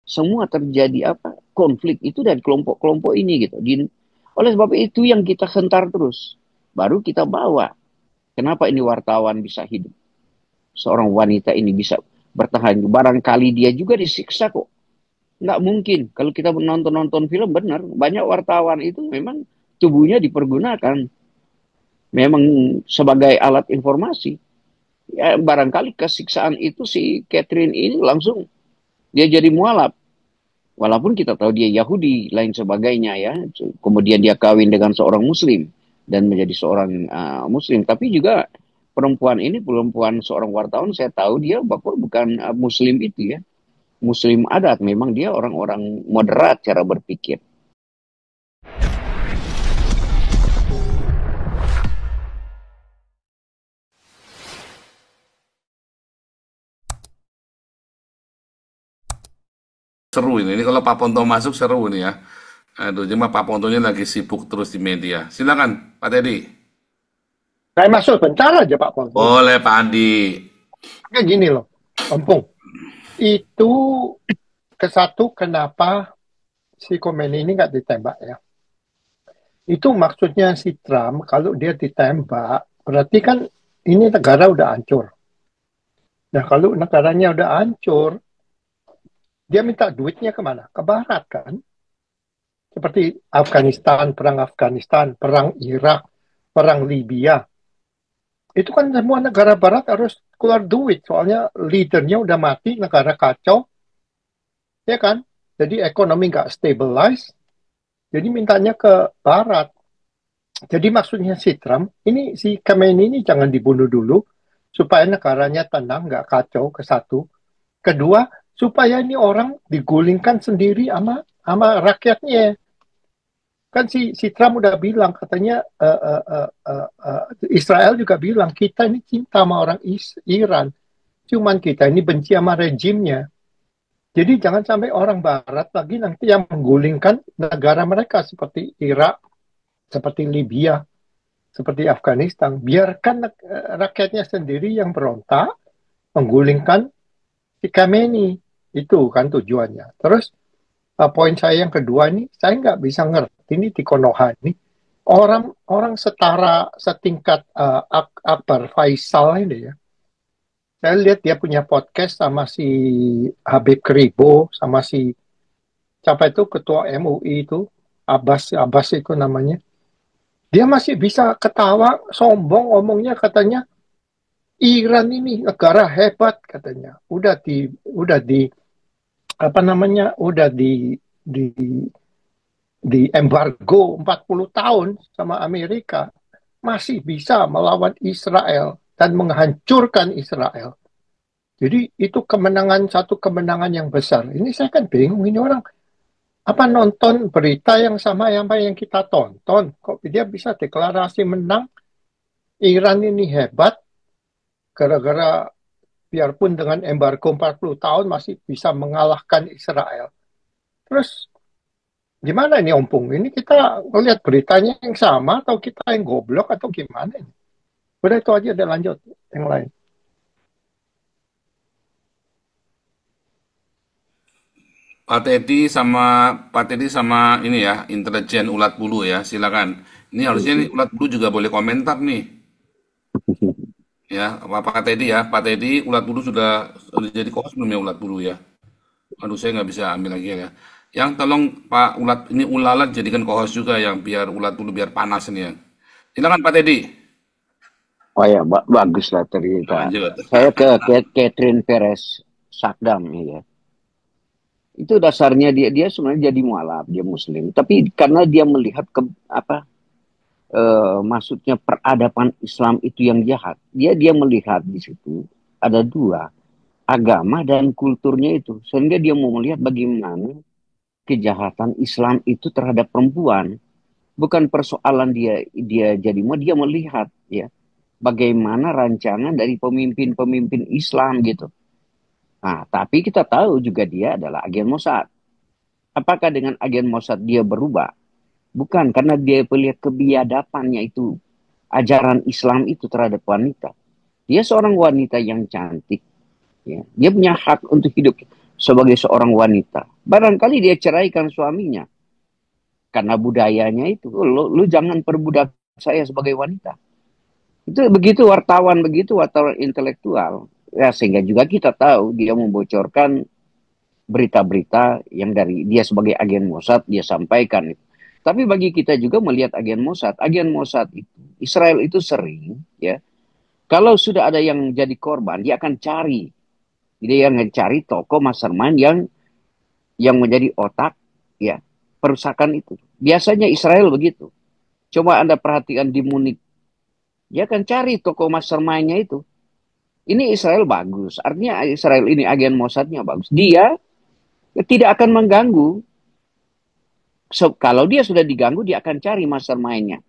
Semua terjadi apa? Konflik itu dari kelompok-kelompok ini gitu. Oleh sebab itu yang kita hentar terus. Baru kita bawa. Kenapa ini wartawan bisa hidup? Seorang wanita ini bisa bertahan. Barangkali dia juga disiksa kok. Nggak mungkin. Kalau kita menonton-nonton film benar. Banyak wartawan itu memang tubuhnya dipergunakan. Memang sebagai alat informasi. Ya, barangkali kesiksaan itu si Catherine ini langsung dia jadi mualaf. Walaupun kita tahu dia Yahudi, lain sebagainya ya. Kemudian dia kawin dengan seorang Muslim dan menjadi seorang Muslim. Tapi juga perempuan ini, perempuan seorang wartawan, saya tahu dia bukan Muslim itu ya. Muslim adat, memang dia orang-orang moderat cara berpikir. Seru ini. Ini kalau Pak Ponto masuk seru ini ya. Aduh, cuma Pak Pontonya lagi sibuk terus di media. Silakan, Pak Teddy. Saya masuk bentar aja Pak Ponto. Boleh, Pak Andi. Kayak gini loh, Ompong. Itu kesatu kenapa si Khomeini ini nggak ditembak ya. Itu maksudnya si Trump kalau dia ditembak, berarti kan ini negara udah hancur. Nah kalau negaranya udah hancur, dia minta duitnya kemana? Ke Barat kan? Seperti Afghanistan, perang Irak, perang Libya. Itu kan semua negara Barat harus keluar duit, soalnya leadernya udah mati, negara kacau, ya kan? Jadi ekonomi nggak stabilize, jadi mintanya ke Barat. Jadi maksudnya si Trump, ini si Khamenei ini jangan dibunuh dulu, supaya negaranya tenang, nggak kacau, ke satu. Kedua, supaya ini orang digulingkan sendiri sama rakyatnya. Kan si Trump udah bilang, katanya Israel juga bilang, kita ini cinta sama orang Iran. Cuman kita ini benci sama rejimnya. Jadi jangan sampai orang Barat lagi nanti yang menggulingkan negara mereka seperti Irak, seperti Libya, seperti Afghanistan. Biarkan rakyatnya sendiri yang berontak, menggulingkan si Khamenei. Itu kan tujuannya. Terus poin saya yang kedua ini, saya nggak bisa ngerti ini di Konoha ini. Orang setara setingkat Akbar Faisal ini ya. Saya lihat dia punya podcast sama si Habib Kribo, sama si siapa itu ketua MUI itu, Abbas itu namanya. Dia masih bisa ketawa, sombong ngomongnya katanya Iran ini negara hebat katanya. Udah di apa namanya? Udah di embargo 40 tahun sama Amerika. Masih bisa melawan Israel dan menghancurkan Israel. Jadi itu satu kemenangan yang besar. Ini saya kan bingung ini orang apa nonton berita yang sama yang apa yang kita tonton. Kok dia bisa deklarasi menang Iran ini hebat gara-gara biarpun dengan embargo 40 tahun masih bisa mengalahkan Israel. Terus gimana ini Ompung? Ini kita melihat beritanya yang sama atau kita yang goblok atau gimana ini? Udah itu aja ada lanjut yang lain. Pak Teddy sama ini ya, intelijen ulat bulu ya. Silakan. Ini harusnya nih, ulat bulu juga boleh komentar nih. Ya, Pak Teddy ya. Pak Teddy ulat bulu sudah jadi kos belum ya ulat bulu ya? Aduh, saya nggak bisa ambil lagi ya. Yang tolong Pak Ulat ini ulalat jadikan kohos juga yang biar ulat bulu biar panas ini ya. Silakan Pak Teddy. Oh ya, bagus lah cerita. Lanjut. Saya ke Catherine Perez Sakdam ya. Itu dasarnya dia sebenarnya jadi mualaf, dia Muslim. Tapi karena dia melihat maksudnya peradaban Islam itu yang jahat, dia melihat di situ ada dua agama dan kulturnya itu, sehingga dia mau melihat bagaimana kejahatan Islam itu terhadap perempuan. Bukan persoalan dia jadi mau dia melihat ya bagaimana rancangan dari pemimpin-pemimpin Islam gitu. Nah, tapi kita tahu juga dia adalah agen Mossad. Apakah dengan agen Mossad dia berubah? Bukan, karena dia melihat kebiadabannya itu, ajaran Islam itu terhadap wanita. Dia seorang wanita yang cantik. Ya. Dia punya hak untuk hidup sebagai seorang wanita. Barangkali dia ceraikan suaminya karena budayanya itu. Lu jangan perbudak saya sebagai wanita. Itu begitu wartawan intelektual. Ya, sehingga juga kita tahu dia membocorkan berita-berita yang dari dia sebagai agen Mossad dia sampaikan. Tapi bagi kita juga melihat agen Mossad itu, Israel itu sering ya, kalau sudah ada yang jadi korban, dia akan cari. Dia yang mencari tokoh mastermind yang menjadi otak ya perusakan itu. Biasanya Israel begitu. Coba Anda perhatikan di Munich, dia akan cari tokoh mastermind-nya itu. Ini Israel bagus, artinya Israel ini agen Mossadnya bagus. Dia tidak akan mengganggu. Kalau dia sudah diganggu, dia akan cari mastermind-nya.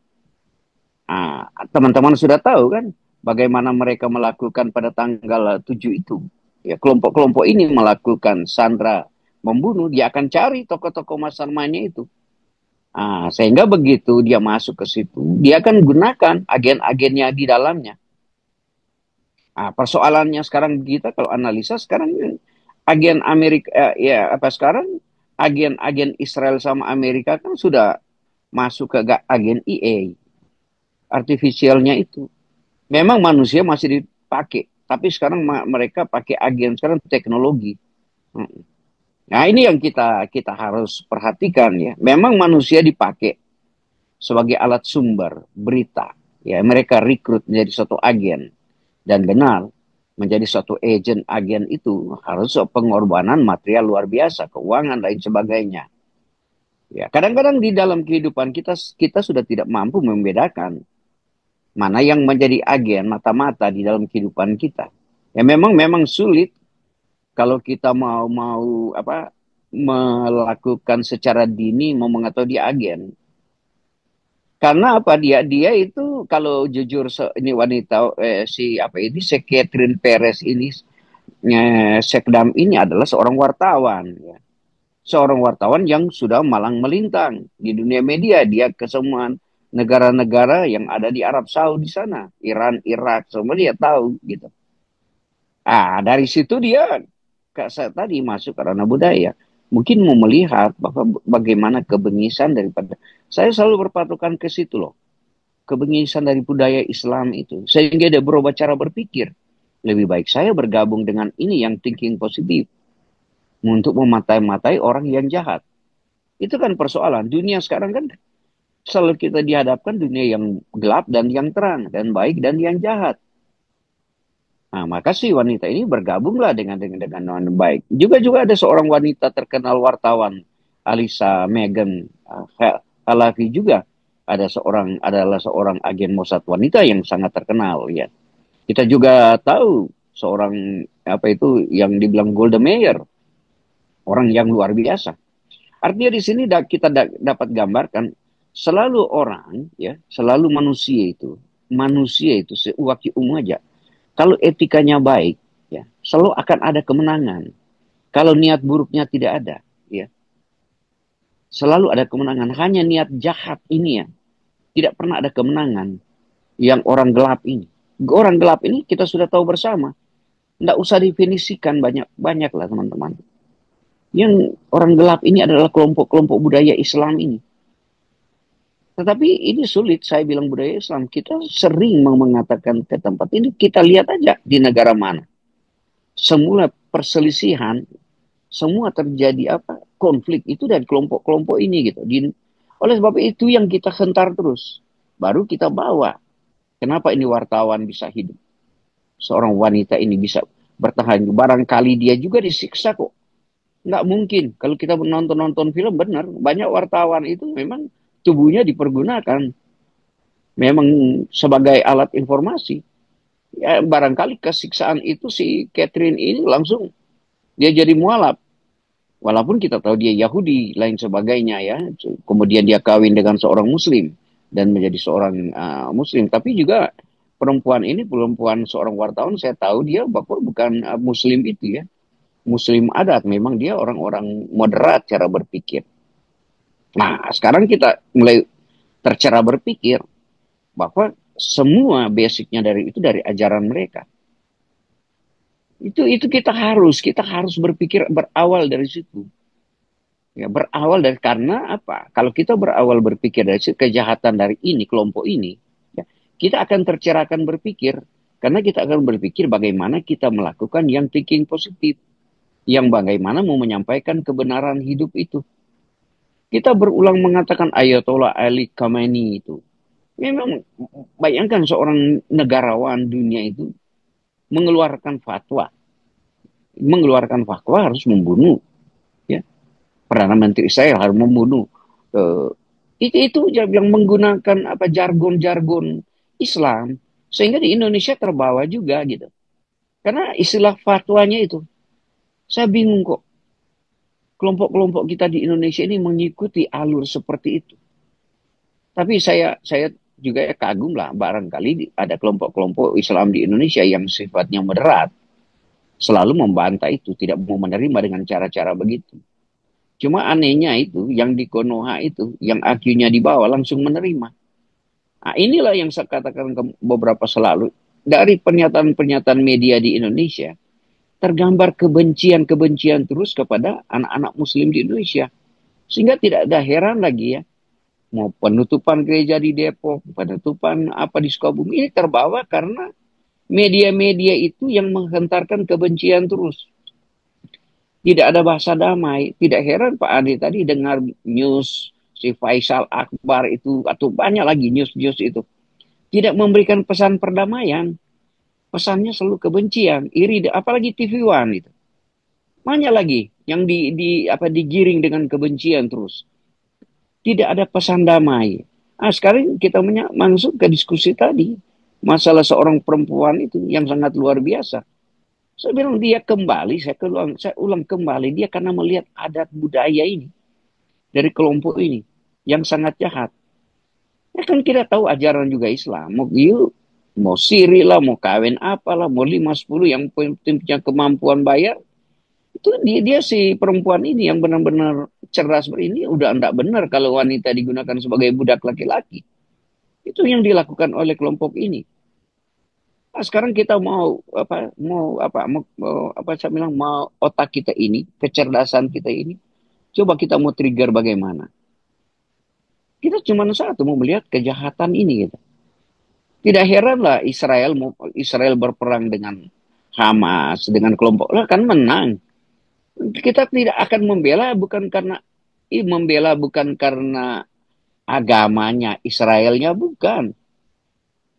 Nah, teman-teman sudah tahu kan bagaimana mereka melakukan pada tanggal 7 itu. Ya, kelompok-kelompok ini melakukan sandra membunuh, dia akan cari tokoh-tokoh mastermind-nya itu. Nah, sehingga begitu dia masuk ke situ, dia akan gunakan agen-agennya di dalamnya. Nah, persoalannya sekarang kita kalau analisa sekarang agen Amerika ya apa sekarang agen-agen Israel sama Amerika kan sudah masuk ke agen EA artifisialnya itu. Memang manusia masih dipakai, tapi sekarang mereka pakai agen sekarang teknologi. Nah, ini yang kita harus perhatikan ya. Memang manusia dipakai sebagai alat sumber berita. Ya, mereka rekrut menjadi suatu agen. Dan benar, menjadi suatu agen itu harus pengorbanan material luar biasa, keuangan, lain sebagainya. Ya, kadang-kadang di dalam kehidupan kita sudah tidak mampu membedakan mana yang menjadi agen mata-mata di dalam kehidupan kita. Ya memang sulit kalau kita mau melakukan secara dini mau mengetahui dia agen. Karena apa dia itu kalau jujur ini wanita si Catherine Perez ini Sekdam ini adalah seorang wartawan ya. Seorang wartawan yang sudah malang melintang di dunia media, dia ke semua negara-negara yang ada di Arab Saudi sana, Iran, Irak, semua dia tahu gitu. Dari situ dia saya tadi masuk karena budaya. Mungkin mau melihat bahwa bagaimana kebengisan daripada saya selalu berpatokan ke situ loh. Kebengisan dari budaya Islam itu. Sehingga dia berubah cara berpikir. Lebih baik saya bergabung dengan ini yang thinking positif. Untuk mematai-matai orang yang jahat. Itu kan persoalan. Dunia sekarang kan selalu kita dihadapkan dunia yang gelap dan yang terang. Dan baik dan yang jahat. Nah, maka si wanita ini bergabunglah dengan baik. Juga ada seorang wanita terkenal wartawan. Alisa Megan Halavi juga adalah seorang agen Mossad wanita yang sangat terkenal ya. Kita juga tahu seorang yang dibilang Golda Meir, orang yang luar biasa. Artinya di sini kita dapat gambarkan selalu manusia itu sewaktu aja. Kalau etikanya baik, ya selalu akan ada kemenangan. Kalau niat buruknya tidak ada, ya selalu ada kemenangan. Hanya niat jahat ini ya tidak pernah ada kemenangan. Yang orang gelap ini kita sudah tahu bersama. Tidak usah definisikan banyak lah teman-teman. Yang orang gelap ini adalah kelompok-kelompok budaya Islam ini. Tetapi ini sulit saya bilang budaya Islam. Kita sering mengatakan ke tempat ini. Kita lihat aja di negara mana. Semula perselisihan. Semua terjadi konflik itu dari kelompok-kelompok ini gitu. Oleh sebab itu yang kita hentar terus. Baru kita bawa. Kenapa ini wartawan bisa hidup? Seorang wanita ini bisa bertahan. Barangkali dia juga disiksa kok. Nggak mungkin. Kalau kita nonton film benar. Banyak wartawan itu memang tubuhnya dipergunakan. Memang sebagai alat informasi. Ya, barangkali kesiksaan itu si Catherine ini langsung dia jadi mualaf. Walaupun kita tahu dia Yahudi, lain sebagainya ya. Kemudian dia kawin dengan seorang Muslim. Dan menjadi seorang Muslim. Tapi juga perempuan seorang wartawan, saya tahu dia bukan Muslim itu ya. Muslim adat, memang dia orang-orang moderat cara berpikir. Nah, sekarang kita mulai tercerah berpikir bahwa semua basicnya dari ajaran mereka. Itu kita harus berpikir berawal dari situ. Ya, berawal dari karena apa? Kalau kita berawal berpikir dari kejahatan dari ini, kelompok ini, ya, kita akan tercerahkan berpikir. Karena kita akan berpikir bagaimana kita melakukan yang thinking positif. Yang bagaimana mau menyampaikan kebenaran hidup itu. Kita berulang mengatakan Ayatollah Ali Khamenei itu. Memang bayangkan seorang negarawan dunia itu mengeluarkan fatwa. Mengeluarkan fatwa harus membunuh. Ya. Perdana Menteri Israel harus membunuh. Eh, itu yang menggunakan apa jargon-jargon Islam. Sehingga di Indonesia terbawa juga gitu. Karena istilah fatwanya itu. Saya bingung kok. Kelompok-kelompok kita di Indonesia ini mengikuti alur seperti itu. Tapi saya juga ya kagum lah, barangkali ada kelompok-kelompok Islam di Indonesia yang sifatnya moderat, selalu membantah itu, tidak mau menerima dengan cara-cara begitu. Cuma anehnya itu, yang di Konoha itu, yang IQ-nya di bawah langsung menerima. Nah, inilah yang saya katakan beberapa selalu, dari pernyataan-pernyataan media di Indonesia, tergambar kebencian-kebencian terus kepada anak-anak Muslim di Indonesia. Sehingga tidak ada heran lagi ya, mau penutupan gereja di Depok, penutupan apa di Sukabumi, ini terbawa karena media-media itu yang menghentarkan kebencian terus. Tidak ada bahasa damai. Tidak heran Pak Adi tadi dengar news si Faisal Akbar itu, atau banyak lagi news-news itu. Tidak memberikan pesan perdamaian. Pesannya selalu kebencian, iri, apalagi TV One itu. Banyak lagi yang digiring dengan kebencian terus. Tidak ada pesan damai. Nah, sekarang kita masuk ke diskusi tadi. Masalah seorang perempuan itu yang sangat luar biasa. Saya bilang dia kembali, saya ulang kembali, dia karena melihat adat budaya ini. Dari kelompok ini. Yang sangat jahat. Ya kan kita tahu ajaran juga Islam. Mau siri lah, mau kawin apalah, mau 5-10 yang punya kemampuan bayar. Itu dia si perempuan ini yang benar-benar cerdas ini udah enggak benar kalau wanita digunakan sebagai budak laki-laki. Itu yang dilakukan oleh kelompok ini. Nah, sekarang kita mau saya bilang mau otak kita ini, kecerdasan kita ini, coba kita mau trigger bagaimana? Kita cuma satu mau melihat kejahatan ini gitu. Tidak heran lah Israel berperang dengan Hamas, dengan kelompok lah kan menang. Kita tidak akan membela bukan karena agamanya, Israelnya bukan.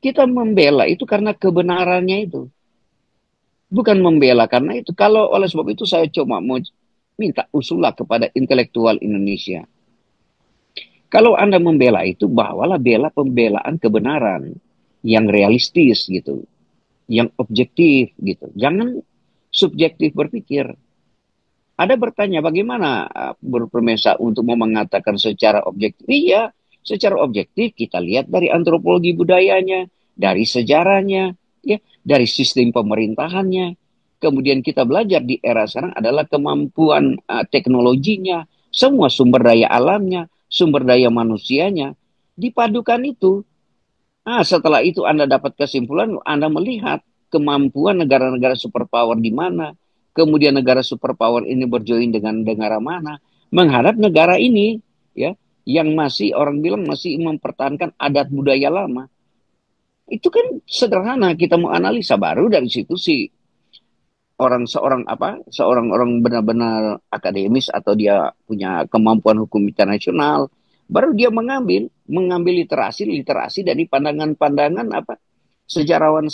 Kita membela itu karena kebenarannya itu. Bukan membela karena itu. Kalau oleh sebab itu saya cuma mau minta usulah kepada intelektual Indonesia. Kalau Anda membela itu, bawalah bela pembelaan kebenaran yang realistis gitu. Yang objektif gitu. Jangan subjektif berpikir. Ada bertanya bagaimana berpermesa untuk mau mengatakan secara objektif. Iya, secara objektif kita lihat dari antropologi budayanya, dari sejarahnya, ya, dari sistem pemerintahannya. Kemudian kita belajar di era sekarang adalah kemampuan teknologinya, semua sumber daya alamnya, sumber daya manusianya. Dipadukan itu. Nah, setelah itu Anda dapat kesimpulan, Anda melihat kemampuan negara-negara superpower di mana, kemudian negara superpower ini berjoin dengan negara mana, menghadap negara ini, ya, yang masih orang bilang masih mempertahankan adat budaya lama. Itu kan sederhana, kita mau analisa baru dari situ sih seorang orang benar-benar akademis atau dia punya kemampuan hukum internasional, baru dia mengambil literasi dari pandangan-pandangan sejarawan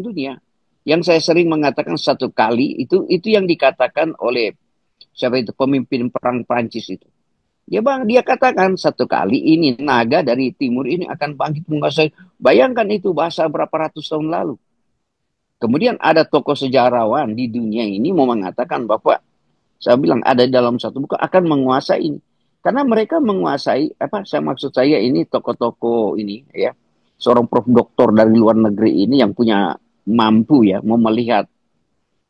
dunia. Yang saya sering mengatakan satu kali itu yang dikatakan oleh siapa itu pemimpin perang Prancis itu. Dia katakan satu kali ini naga dari timur ini akan bangkit menguasai. Bayangkan itu bahasa berapa ratus tahun lalu. Kemudian ada tokoh sejarawan di dunia ini mau mengatakan bahwa saya bilang ada dalam satu buku akan menguasai ini. Karena mereka menguasai saya ini tokoh-tokoh ini ya. Seorang prof doktor dari luar negeri ini yang punya mampu ya mau melihat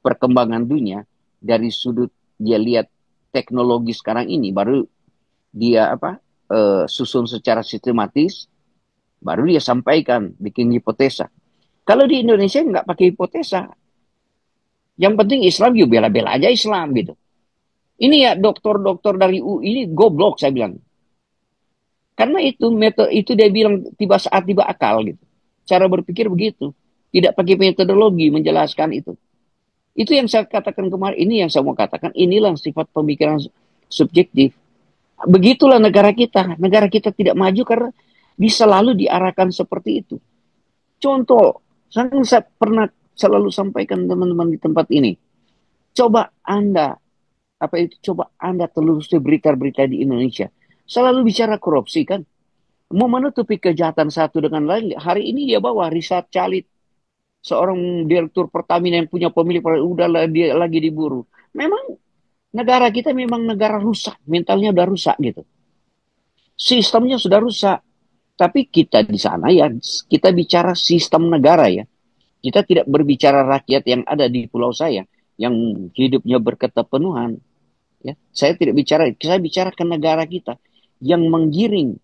perkembangan dunia dari sudut dia lihat teknologi sekarang ini, baru dia susun secara sistematis, baru dia sampaikan bikin hipotesa. Kalau di Indonesia nggak pakai hipotesa, yang penting Islam bela-bela aja Islam gitu. Ini ya dokter-dokter dari UI ini goblok saya bilang. Karena itu metode itu dia bilang tiba saat tiba akal gitu. Cara berpikir begitu. Tidak pakai metodologi menjelaskan itu. Itu yang saya katakan kemarin. Ini yang saya mau katakan. Inilah sifat pemikiran subjektif. Begitulah negara kita. Negara kita tidak maju karena selalu diarahkan seperti itu. Contoh, saya pernah selalu sampaikan teman-teman di tempat ini. Coba Anda telusuri berita-berita di Indonesia. Selalu bicara korupsi kan. Mau menutupi kejahatan satu dengan lain. Hari ini dia bawa Richard Calit, seorang direktur Pertamina yang punya pemilik, udah dia lagi diburu. Memang negara kita memang negara rusak, mentalnya udah rusak gitu. Sistemnya sudah rusak. Tapi kita di sana ya, kita bicara sistem negara ya. Kita tidak berbicara rakyat yang ada di pulau saya, yang hidupnya berketerpenuhan. Ya, saya bicara ke negara kita yang menggiring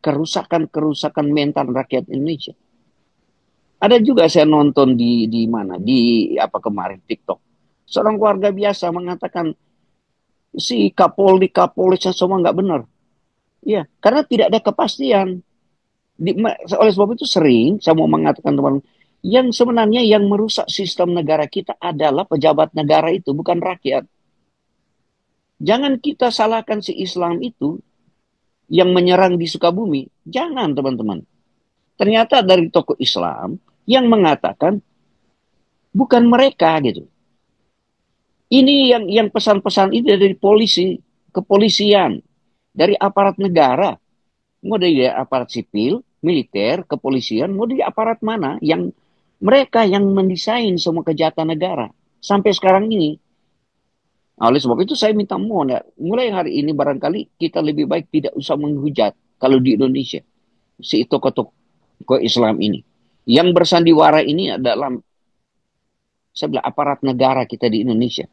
kerusakan mental rakyat Indonesia. Ada juga saya nonton di mana kemarin TikTok. Seorang keluarga biasa mengatakan si Kapolri semua nggak benar. Ya, karena tidak ada kepastian. Oleh sebab itu sering saya mau mengatakan teman, yang sebenarnya yang merusak sistem negara kita adalah pejabat negara itu, bukan rakyat. Jangan kita salahkan si Islam itu yang menyerang di Sukabumi. Jangan teman-teman. Ternyata dari tokoh Islam yang mengatakan bukan mereka gitu. Ini yang pesan-pesan itu dari polisi, kepolisian, dari aparat negara. Mau dari aparat sipil, militer, kepolisian, mau dari aparat mana yang mereka yang mendesain semua kejahatan negara sampai sekarang ini. Nah, oleh sebab itu saya minta mohon ya, mulai hari ini barangkali kita lebih baik tidak usah menghujat kalau di Indonesia si tokoh-tokoh Islam ini. Yang bersandiwara ini adalah saya bilang aparat negara kita di Indonesia.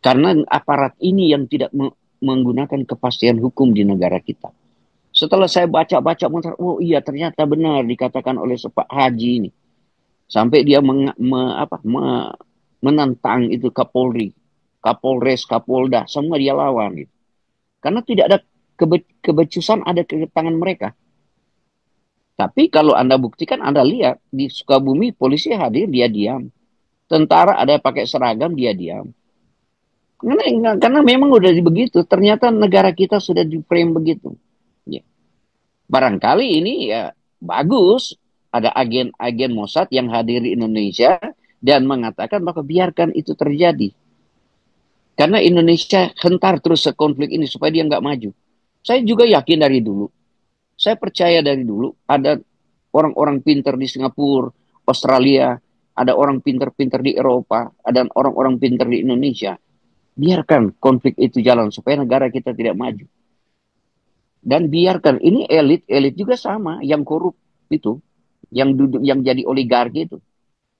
Karena aparat ini yang tidak menggunakan kepastian hukum di negara kita. Setelah saya baca-baca, oh iya ternyata benar dikatakan oleh Pak Haji ini. Sampai dia menentang itu Kapolri, Kapolres, Kapolda, semua dia lawan. Gitu. Karena tidak ada kebecusan ada ke tangan mereka. Tapi kalau Anda buktikan, Anda lihat di Sukabumi polisi hadir, dia diam. Tentara ada pakai seragam, dia diam. Karena memang udah begitu. Ternyata negara kita sudah di frame begitu. Ya. Barangkali ini ya bagus. Ada agen-agen Mossad yang hadir di Indonesia dan mengatakan bahwa biarkan itu terjadi. Karena Indonesia hentar terus konflik ini supaya dia nggak maju. Saya juga yakin dari dulu. Saya percaya dari dulu ada orang-orang pintar di Singapura, Australia, ada orang pintar-pintar di Eropa, ada orang-orang pintar di Indonesia. Biarkan konflik itu jalan supaya negara kita tidak maju. Dan biarkan ini elit juga sama yang korup itu, yang jadi oligarki itu.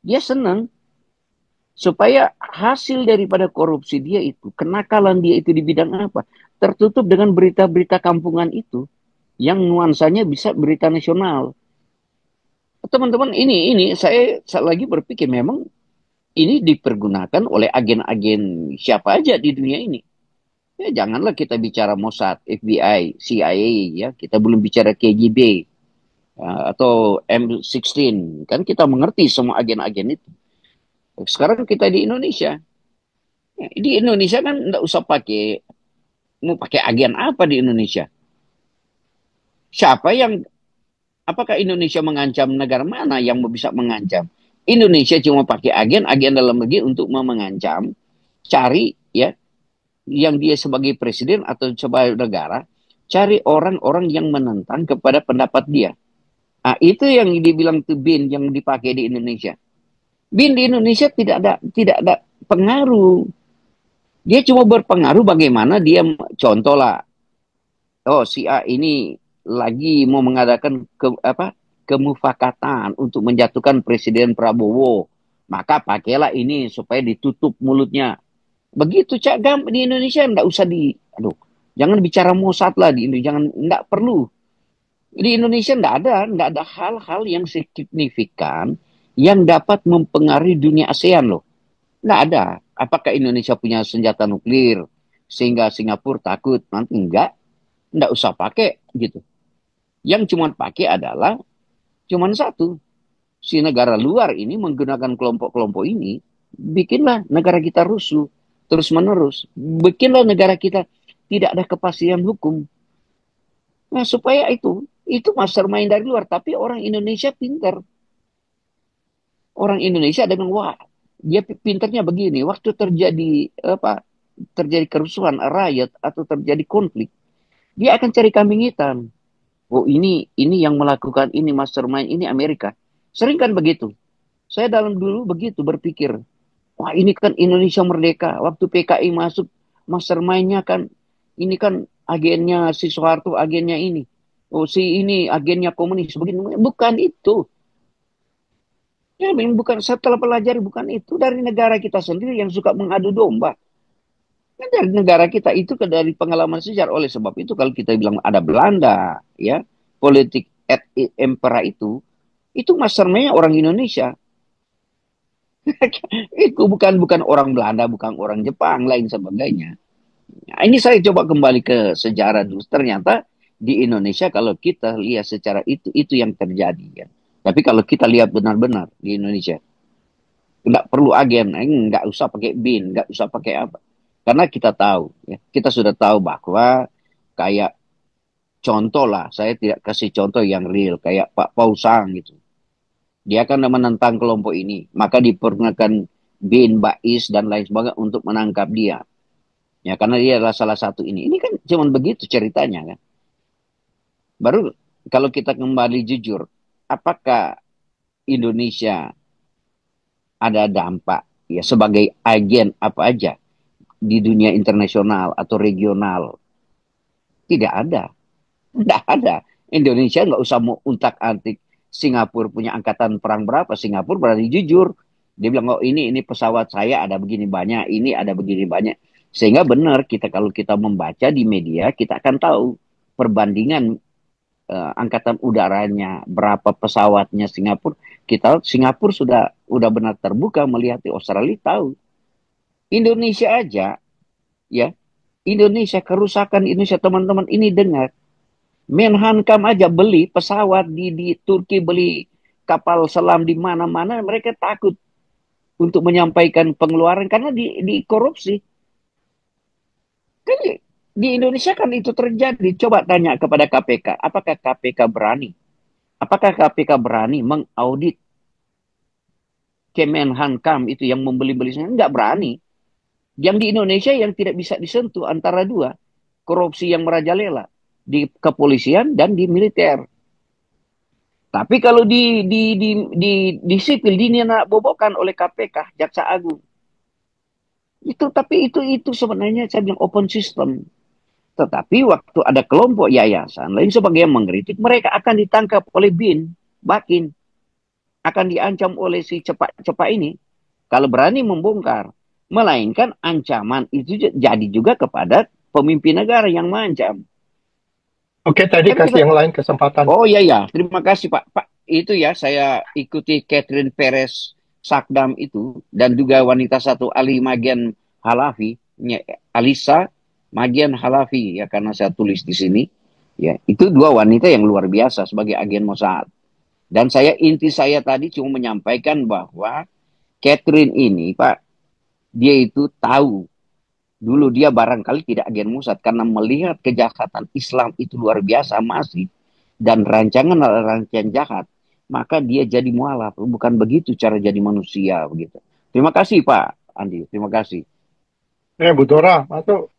Dia senang supaya hasil daripada korupsi dia itu, kenakalan dia itu di bidang apa, tertutup dengan berita-berita kampungan itu yang nuansanya bisa berita nasional. Teman-teman, ini saya lagi berpikir memang ini dipergunakan oleh agen-agen siapa aja di dunia ini. Ya, janganlah kita bicara Mossad, FBI, CIA, ya. Kita belum bicara KGB ya, atau M16. Kan kita mengerti semua agen-agen itu. Sekarang kita di Indonesia. Ya, di Indonesia kan nggak usah mau pakai agen apa di Indonesia. Apakah Indonesia mengancam negara mana yang bisa mengancam? Indonesia cuma pakai agen dalam negeri untuk mengancam, cari ya, yang dia sebagai presiden atau sebagai negara, cari orang-orang yang menentang kepada pendapat dia. Nah, itu yang dibilang tuh BIN yang dipakai di Indonesia. BIN di Indonesia tidak ada pengaruh. Dia cuma berpengaruh bagaimana dia, contoh lah, oh si A ini lagi mau mengadakan kemufakatan untuk menjatuhkan Presiden Prabowo. Maka pakailah ini supaya ditutup mulutnya. Begitu Cak Gam di Indonesia enggak usah jangan bicara Mossad lah di Indonesia, enggak perlu. Di Indonesia enggak ada hal-hal yang signifikan yang dapat mempengaruhi dunia ASEAN loh. Enggak ada. Apakah Indonesia punya senjata nuklir? sehingga Singapura takut nanti enggak usah pakai gitu. Yang cuma pakai adalah cuma satu, si negara luar ini menggunakan kelompok-kelompok ini, bikinlah negara kita rusuh terus menerus, bikinlah negara kita tidak ada kepastian hukum. Nah, supaya itu mastermind dari luar, tapi orang Indonesia pintar. Orang Indonesia dengan wah, dia pinternya begini, waktu terjadi kerusuhan, riot atau terjadi konflik, dia akan cari kambing hitam. Oh, ini yang melakukan ini mastermind ini Amerika. Sering kan begitu. Saya dalam dulu begitu berpikir, wah ini kan Indonesia merdeka. Waktu PKI masuk, mastermind-nya kan, ini kan agennya si Soeharto, agennya ini. Oh si ini agennya komunis. Begini, bukan itu. Ya memang bukan, setelah pelajari bukan itu. Dari negara kita sendiri yang suka mengadu domba. Kan dari negara kita itu dari pengalaman sejarah. Oleh sebab itu kalau kita bilang ada Belanda, ya politik empera itu mastermind-nya orang Indonesia. Itu bukan orang Belanda, bukan orang Jepang, lain sebagainya. Nah, ini saya coba kembali ke sejarah dulu. Ternyata di Indonesia kalau kita lihat secara itu yang terjadi. Ya. Tapi kalau kita lihat benar-benar di Indonesia, nggak perlu agen, nggak usah pakai BIN, nggak usah pakai apa. Karena kita tahu, ya, kita sudah tahu bahwa kayak contoh lah, saya tidak kasih contoh yang real, kayak Pak Pausang gitu. Dia akan menentang kelompok ini, maka dipergunakan BIN, BAIS, dan lain sebagainya untuk menangkap dia. Ya, karena dia adalah salah satu ini. Ini kan cuma begitu ceritanya kan. Baru kalau kita kembali jujur, apakah Indonesia ada dampak ya sebagai agen apa aja di dunia internasional atau regional? Tidak ada. Tidak ada. Indonesia nggak usah mau untak-antik. Singapura punya angkatan perang berapa? Singapura berani jujur. Dia bilang, oh ini pesawat saya ada begini banyak, ini ada begini banyak. Sehingga benar kalau kita membaca di media, kita akan tahu perbandingan angkatan udaranya, berapa pesawatnya Singapura. Singapura sudah benar terbuka melihat di Australia tahu. Indonesia aja, ya, Indonesia kerusakan Indonesia teman-teman ini dengar. Menhankam aja beli pesawat di Turki, beli kapal selam di mana-mana, mereka takut untuk menyampaikan pengeluaran karena di korupsi. Kan di Indonesia kan itu terjadi. Coba tanya kepada KPK, apakah KPK berani? Apakah KPK berani mengaudit Kemenhankam itu yang membeli-beli? Enggak berani. Yang di Indonesia yang tidak bisa disentuh antara dua, korupsi yang merajalela di kepolisian dan di militer. Tapi kalau di sipil bobokan oleh KPK, Jaksa Agung. Itu sebenarnya saya bilang open system. Tetapi waktu ada kelompok yayasan lain sebagainya mengkritik, mereka akan ditangkap oleh BIN, Bakin. Akan diancam oleh si cepat ini. Kalau berani membongkar. Melainkan ancaman itu jadi juga kepada pemimpin negara yang mengancam. Oke, tadi kasih yang lain kesempatan. Oh iya. Terima kasih Pak. Pak, itu ya saya ikuti Catherine Perez Sakdam itu. Dan juga wanita satu Ali Magen Halafi. Alisa Magen Halafi ya karena saya tulis di sini. Ya, itu dua wanita yang luar biasa sebagai agen Mossad. Dan inti saya tadi cuma menyampaikan bahwa Catherine ini Pak, dia itu tahu dulu dia barangkali tidak agen Mossad karena melihat kejahatan Islam itu luar biasa masih dan rancangan jahat, maka dia jadi mualaf. Bukan begitu cara jadi manusia begitu. Terima kasih Pak Andi, terima kasih. Bu Dora, masuk.